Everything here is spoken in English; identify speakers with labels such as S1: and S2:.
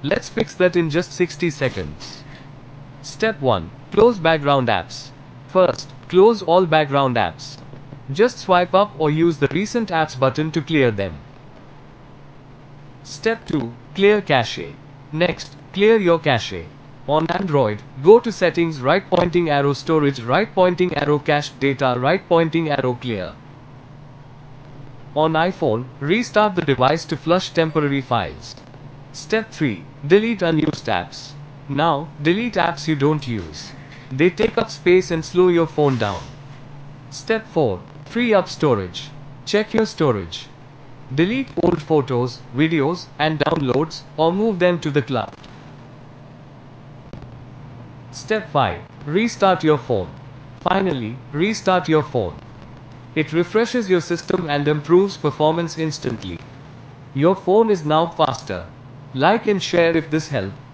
S1: Let's fix that in just 60 seconds. Step 1. Close background apps. First, close all background apps. Just swipe up or use the Recent Apps button to clear them. Step 2. Clear cache. Next, clear your cache. On Android, go to Settings, right pointing arrow Storage, right pointing arrow Cached Data, right pointing arrow Clear. On iPhone, restart the device to flush temporary files. Step 3. Delete unused apps. Now, delete apps you don't use. They take up space and slow your phone down. Step 4. Free up storage. Check your storage. Delete old photos, videos, and downloads, or move them to the cloud. Step 5. Restart your phone. Finally, restart your phone. It refreshes your system and improves performance instantly. Your phone is now faster. Like and share if this helped.